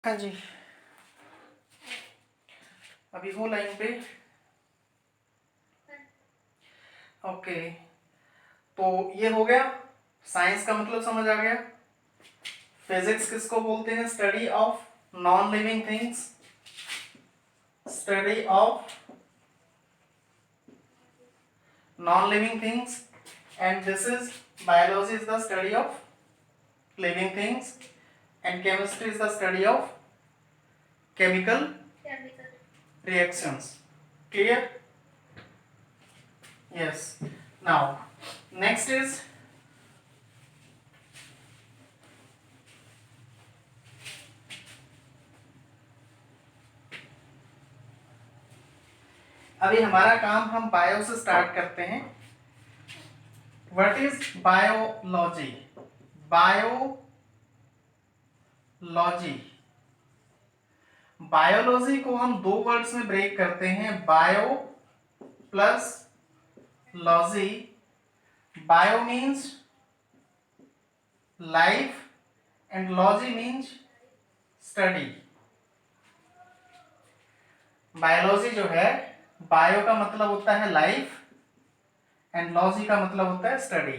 हाँ जी, अभी हो लाइन पे। ओके, तो ये हो गया, साइंस का मतलब समझ आ गया। फिजिक्स किसको बोलते हैं? Study of non living things, study of non living things, and this is biology is the study of living things, and chemistry is the study of chemical reactions. Clear? Yes. Now next is अभी हमारा काम हम bio से start करते हैं। What is biology? Biology, biology को हम दो वर्ड्स में ब्रेक करते हैं, bio plus logy. Bio means life and logy means study. Biology जो है, बायो का मतलब होता है लाइफ एंड लॉजी का मतलब होता है स्टडी।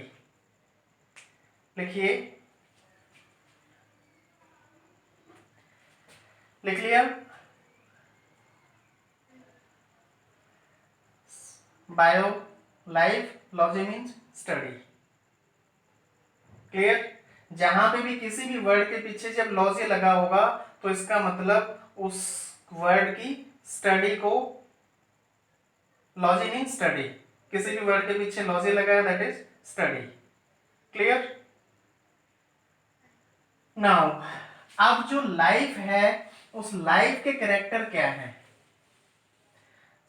लिखिए, लिख लिया? Bio life, logy means study. Clear? जहां पे भी किसी भी वर्ड के पीछे जब लॉजी लगा होगा तो इसका मतलब उस वर्ड की स्टडी को, लॉजी मीन्स स्टडी, किसी भी वर्ड के पीछे लॉजी लगा है that is study. Clear? Now अब जो लाइफ है उस लाइफ के कैरेक्टर क्या है?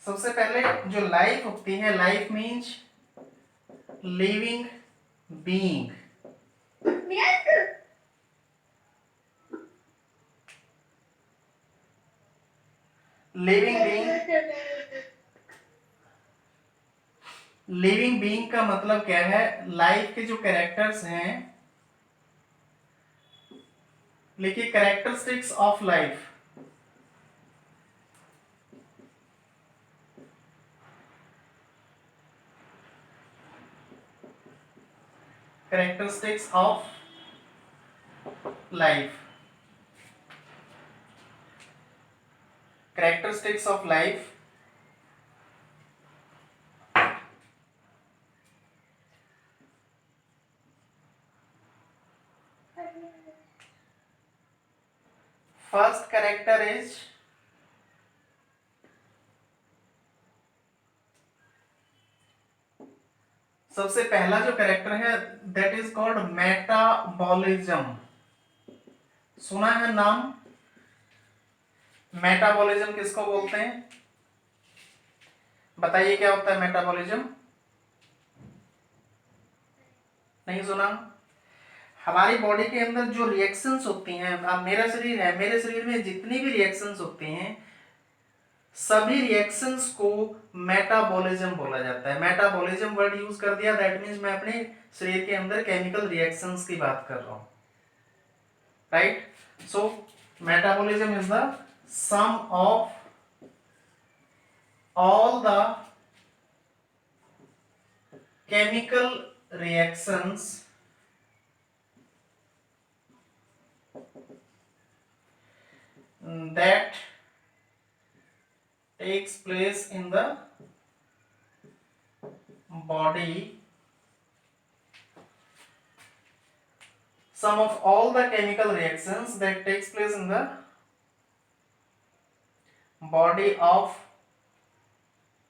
सबसे पहले जो लाइफ होती है, life means living being. Living being, living being का मतलब क्या है? लाइफ के जो कैरेक्टर्स हैं, लिखिए characteristics of life. Characteristics of life, characteristics of life. First character is सबसे पहला जो कैरेक्टर है दैट इज कॉल्ड मेटाबॉलिज्म। सुना है नाम? मेटाबॉलिज्म किसको बोलते हैं? बताइए क्या होता है मेटाबॉलिज्म? नहीं सुना? हमारी बॉडी के अंदर जो रिएक्शंस होती हैं, अब मेरा शरीर है, मेरे शरीर में जितनी भी रिएक्शंस होती हैं सभी रिएक्शंस को मेटाबॉलिज्म बोला जाता है। मेटाबॉलिज्म वर्ड यूज कर दिया दैट मींस मैं अपने शरीर के अंदर केमिकल रिएक्शंस की बात कर रहा हूं, right? So metabolism is the sum of all the chemical reactions that takes place in the body, sum of all the chemical reactions that takes place in the body of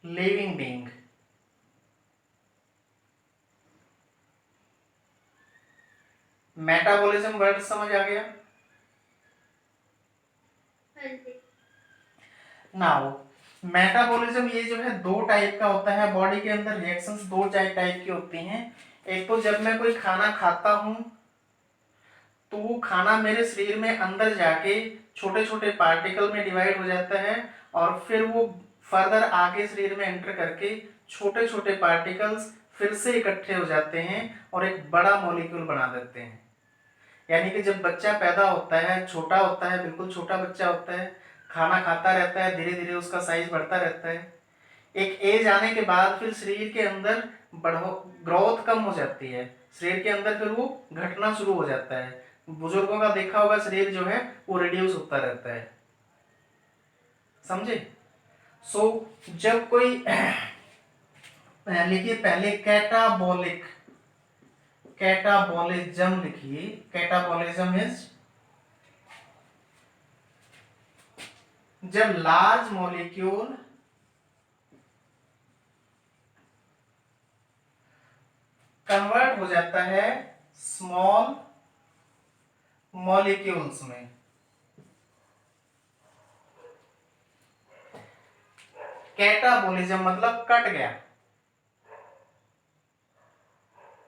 living being। Metabolism word समझ आ गया? Now metabolism ये जो है दो type का होता है, बॉडी के अंदर रिएक्शंस दो टाइप की होती हैं। एक तो जब मैं कोई खाना खाता हूं तो वो खाना मेरे शरीर में अंदर जाके छोटे छोटे पार्टिकल में डिवाइड हो जाता है और फिर वो फर्दर आगे शरीर में एंटर करके छोटे छोटे पार्टिकल्स फिर से इकट्ठे हो जाते हैं और एक बड़ा मॉलिक्यूल बना देते हैं। यानी कि जब बच्चा पैदा होता है, छोटा होता है, बिल्कुल छोटा बच्चा होता है, खाना खाता रहता है, धीरे धीरे उसका साइज बढ़ता रहता है। एक एज आने के बाद फिर शरीर के अंदर ग्रोथ कम हो जाती है, शरीर के अंदर फिर वो घटना शुरू हो जाता है। बुजुर्गों का देखा होगा, शरीर जो है वो रिड्यूस होता रहता है, समझे। जब कोई लिखिए पहले कैटाबोलिक, कैटाबोलिज्म लिखिए। कैटाबोलिज्म इज जब लार्ज मॉलिक्यूल कन्वर्ट हो जाता है स्मॉल मॉलिक्यूल्स में। कैटाबोलिज्म मतलब कट गया।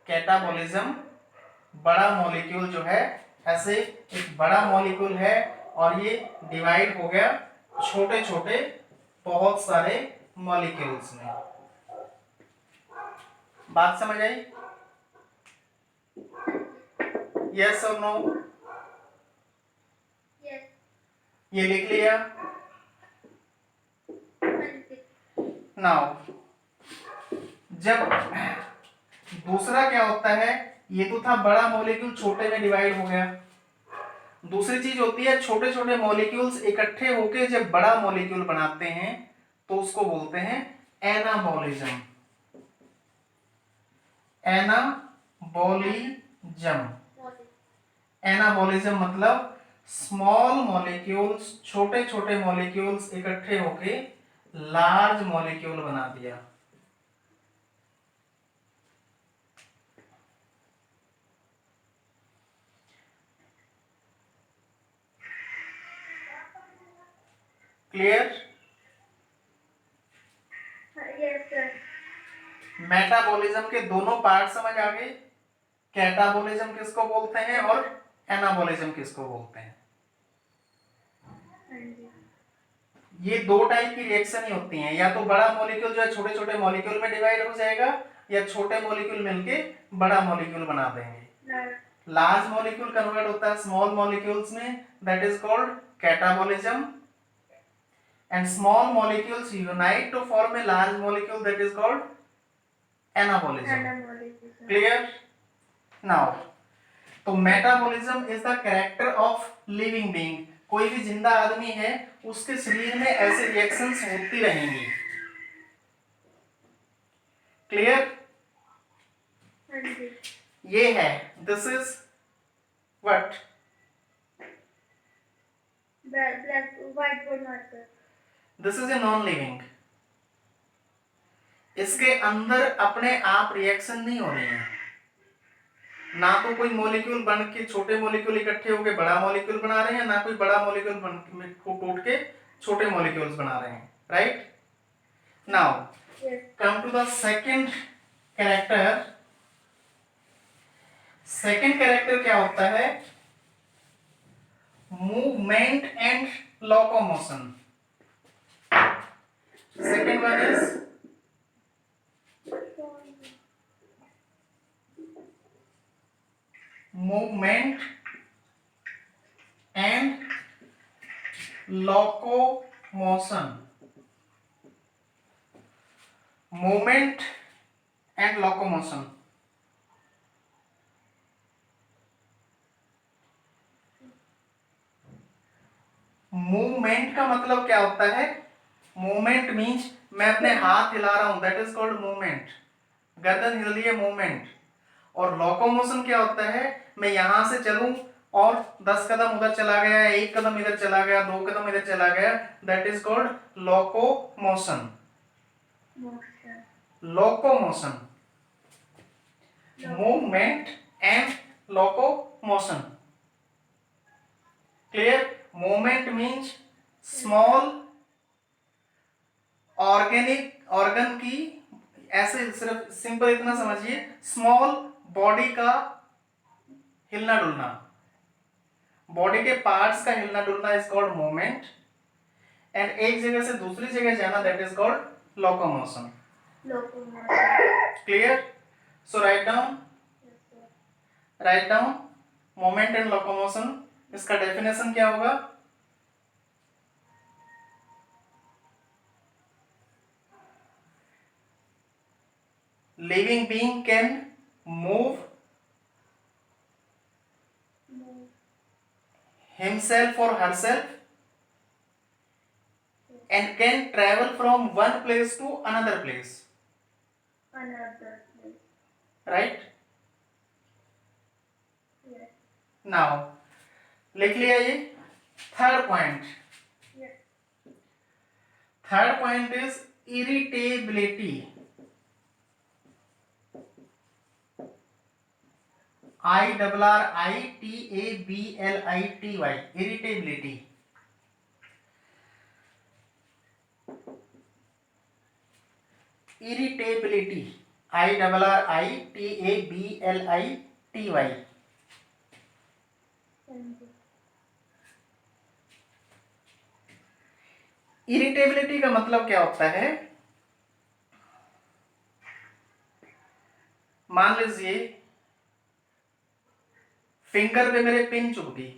कैटाबोलिज्म बड़ा मॉलिक्यूल जो है, ऐसे एक बड़ा मॉलिक्यूल है और ये डिवाइड हो गया छोटे छोटे बहुत सारे मॉलिक्यूल्स में। बात समझ आई? यस और नो? ये लिख लिया। नाउ जब दूसरा क्या होता है, ये तो था बड़ा मॉलिक्यूल छोटे में डिवाइड हो गया। दूसरी चीज होती है छोटे छोटे मॉलिक्यूल्स इकट्ठे होके जब बड़ा मॉलिक्यूल बनाते हैं तो उसको बोलते हैं एनाबॉलिज्म। एनाबॉलिज्म, एनाबॉलिज्म मतलब स्मॉल मॉलिक्यूल्स, छोटे छोटे मॉलिक्यूल्स इकट्ठे होके लार्ज मॉलिक्यूल बना दिया। क्लियर? Yes sir. मेटाबॉलिज्म के दोनों पार्ट समझ आ गए। कैटाबॉलिज्म किसको बोलते हैं और एनाबॉलिज्म किसको बोलते हैं। ये दो टाइप की रिएक्शन ही होती हैं, या तो बड़ा मॉलिक्यूल जो है छोटे छोटे मॉलिक्यूल में डिवाइड हो जाएगा, या छोटे मॉलिक्यूल मिलके बड़ा मॉलिक्यूल बना देंगे। लार्ज मॉलिक्यूल कन्वर्ट होता है स्मॉल मॉलिक्यूल्स में, that is called catabolism, and small molecules unite to form a large molecule, that is called anabolism. Clear? Now तो metabolism is the character of living being. कोई भी जिंदा आदमी है उसके शरीर में ऐसे रिएक्शंस होती रहेंगी। क्लियर? ये है, this is what? Black white board marker. This is a non living. इसके अंदर अपने आप रिएक्शन नहीं हो रही है, ना तो कोई मॉलिक्यूल बन के छोटे मॉलिक्यूल इकट्ठे होकर बड़ा मॉलिक्यूल बना रहे हैं, ना कोई बड़ा मॉलिक्यूल बन को टूट के छोटे मॉलिक्यूल्स बना रहे हैं, right? Now come to the second character. Second character क्या होता है? Movement and locomotion. Second one is movement and locomotion. Movement and locomotion. Movement का मतलब क्या होता है? मूवमेंट मीन्स मैं अपने हाथ हिला रहा हूं, दैट इज कॉल्ड मूवमेंट। गर्दन हिल रही है, मूवमेंट। और लोकोमोशन क्या होता है? मैं यहां से चलूं और 10 कदम उधर चला गया, 1 कदम इधर चला गया, 2 कदम इधर चला गया, that is called locomotion. Locomotion, movement and locomotion. Clear? Movement means small organic organ की, ऐसे सिर्फ सिंपल इतना समझिए, स्मॉल बॉडी का हिलना डुलना, बॉडी के पार्ट्स का हिलना डुलना इज कॉल्ड मूवमेंट, एंड एक जगह से दूसरी जगह जाना, that is called locomotion. Clear? So write down, write down moment and locomotion, इसका डेफिनेशन क्या होगा? Living being can move Move. himself or herself and can travel from one place to another place, Another place. right? Yes. Now लिख लिया ये third point. Yes. Third point is irritability. IRRITABLITY, irritability. Irritability, IRRITABLITY. Thank you. Irritability का मतलब क्या होता है? मान लीजिए फिंगर पे मेरे पिन चुभ गई.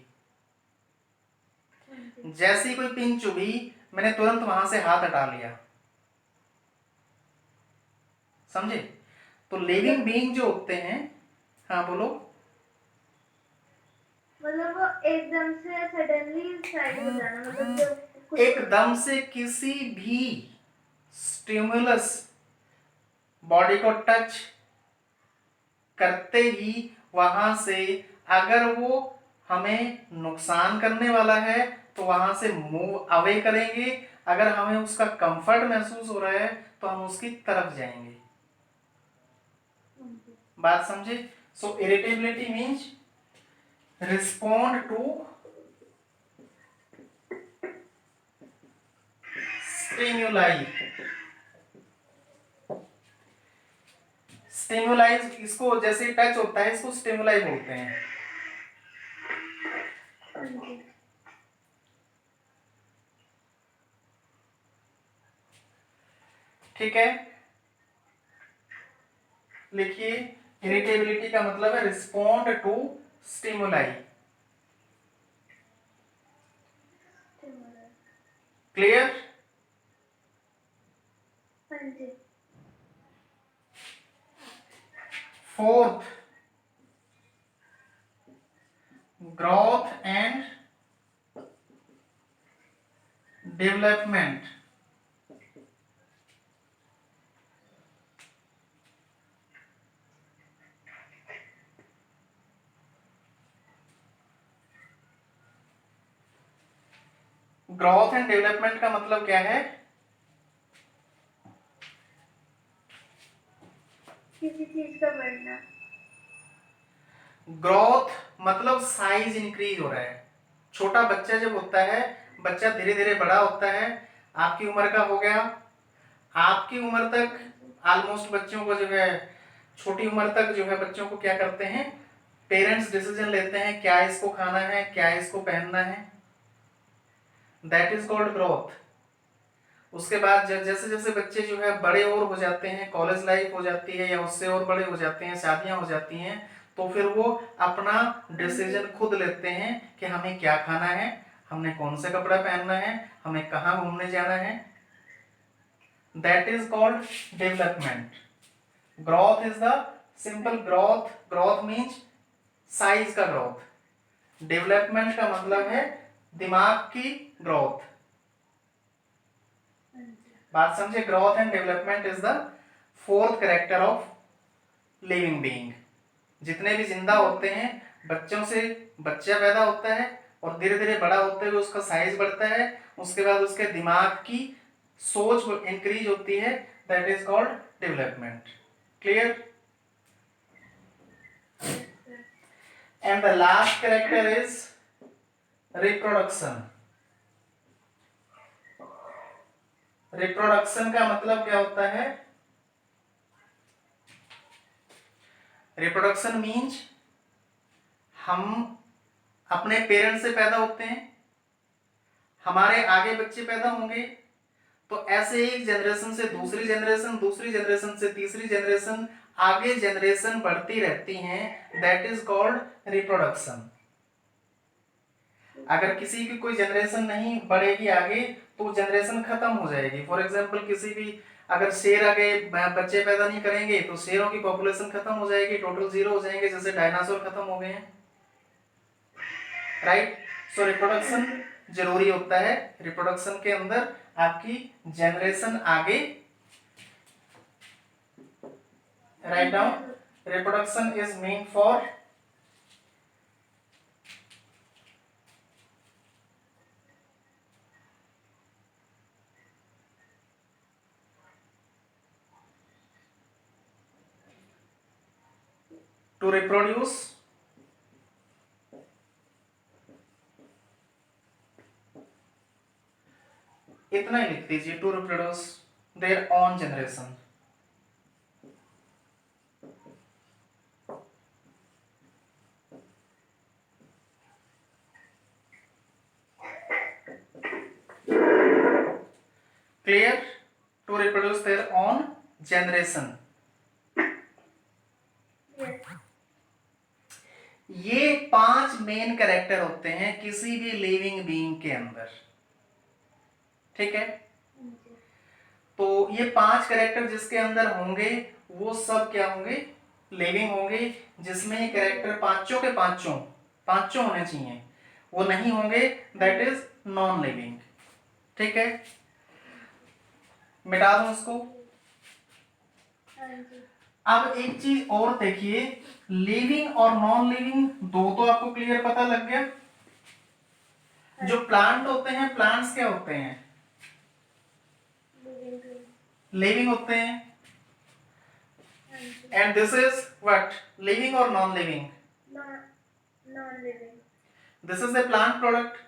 Thank you. जैसी कोई पिन चुभी मैंने तुरंत वहां से हाथ हटा लिया. समझे? तो लिविंग बीइंग जो होते हैं, हाँ बोलो. मतलब वो एकदम से सडनली साइड हो जाना, मतलब जो कुछ एकदम से किसी भी स्टिमुलस बॉडी को टच करते ही वहां से अगर वो हमें नुकसान करने वाला है तो वहां से मूव अवे करेंगे. अगर हमें उसका कंफर्ट महसूस हो रहा है तो हम उसकी तरफ जाएंगे. Thank you. बात समझे? So irritability means respond to stimuli. Stimuli, इसको जैसे टच होता है इसको स्टिमुलाई बोलते हैं. Thank you. ठीक है, लिखिए. इरिटेबिलिटी का मतलब है respond to stimuli. Stimulus. Clear? Thank you. Fourth, growth and development. Growth and development का मतलब क्या है? किसी चीज का बढ़ना. ग्रोथ मतलब साइज इंक्रीज हो रहा है. छोटा बच्चा जब होता है, बच्चा धीरे धीरे बड़ा होता है. आपकी उम्र का हो गया, आपकी उम्र तक ऑलमोस्ट बच्चों को जो है, छोटी उम्र तक जो है बच्चों को क्या करते हैं, पेरेंट्स डिसीजन लेते हैं क्या इसको खाना है, क्या इसको पहनना है. That is called growth. उसके बाद जैसे जैसे बच्चे जो है बड़े और हो जाते हैं, कॉलेज लाइफ हो जाती है या उससे और बड़े हो जाते हैं, शादियां हो जाती हैं, तो फिर वो अपना डिसीजन खुद लेते हैं कि हमें क्या खाना है, हमने कौन से कपड़ा पहनना है, हमें कहाँ घूमने जाना है. That is called development. Growth is the simple growth. Growth means size का ग्रोथ. डेवलपमेंट का मतलब है दिमाग की ग्रोथ. Thank you. बात समझे? Growth and development is the fourth character of living being. जितने भी जिंदा होते हैं, बच्चों से बच्चा पैदा होता है और धीरे धीरे बड़ा होते हुए उसका साइज बढ़ता है, उसके बाद उसके दिमाग की सोच इंक्रीज होती है. That is called development. Clear? Yes, sir. And the last character is reproduction. Reproduction का मतलब क्या होता है? रिप्रोडक्शन मीन्स हम अपने पेरेंट्स से पैदा होते हैं, हमारे आगे बच्चे पैदा होंगे, तो ऐसे एक जनरेशन से दूसरी जनरेशन, दूसरी जनरेशन से तीसरी जनरेशन, आगे जनरेशन बढ़ती रहती हैं, दैट इज कॉल्ड रिप्रोडक्शन। अगर किसी की कोई जनरेशन नहीं बढ़ेगी आगे तो जनरेशन खत्म हो जाएगी। फॉर एग्जांपल किसी भी अगर शेर आगे बच्चे पैदा नहीं करेंगे तो शेरों की पॉपुलेशन खत्म हो जाएगी, टोटल जीरो हो जाएंगे, जैसे डायनासोर खत्म हो गए हैं, राइट। सो रिप्रोडक्शन जरूरी होता है। रिप्रोडक्शन के अंदर आपकी जनरेशन आगे, write down, reproduction is mean for to reproduce इतना ही लिख दीजिए, to reproduce their own generation। Clear, to reproduce their own generation। ये 5 मेन कैरेक्टर होते हैं किसी भी लिविंग बीइंग के अंदर, ठीक है। तो ये 5 कैरेक्टर जिसके अंदर होंगे वो सब क्या होंगे, लिविंग होंगे। जिसमें ये कैरेक्टर पांचों के पांचों होने चाहिए, वो नहीं होंगे दैट इज नॉन लिविंग, ठीक है। मिटा दूं इसको। अब एक चीज और देखिए, लिविंग और नॉन लिविंग दो तो आपको क्लियर पता लग गया। जो प्लांट होते हैं, प्लांट्स क्या होते हैं, लिविंग होते हैं। And this is what, living और non living, non living. This is the plant product.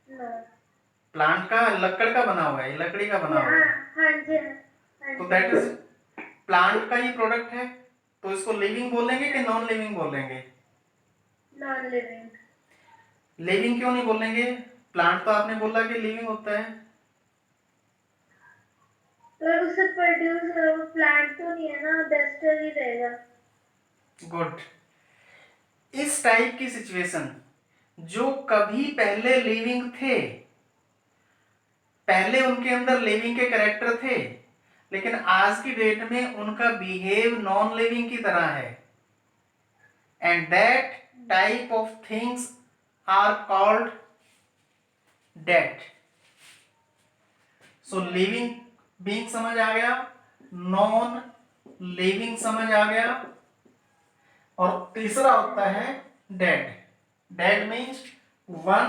No, plant का लकड़ का बना हुआ है, लकड़ी का बना हुआ है, हाँ जी, हाँ तो जी। दैट इज प्लांट का ही प्रोडक्ट है। तो इसको लिविंग बोलेंगे कि नॉन लिविंग बोलेंगे, नॉन लिविंग। लिविंग क्यों नहीं बोलेंगे, प्लांट तो आपने बोला कि लिविंग होता है। पर उससे प्रोड्यूस प्लांट तो नहीं है ना, डस्टर ही रहेगा। गुड। इस टाइप की सिचुएशन जो कभी पहले लिविंग थे, पहले उनके अंदर लिविंग के कैरेक्टर थे, लेकिन आज की डेट में उनका बिहेव नॉन लिविंग की तरह है, and that type of things are called dead. So living being समझ आ गया, नॉन लिविंग समझ आ गया, और तीसरा होता है डेड। Dead means one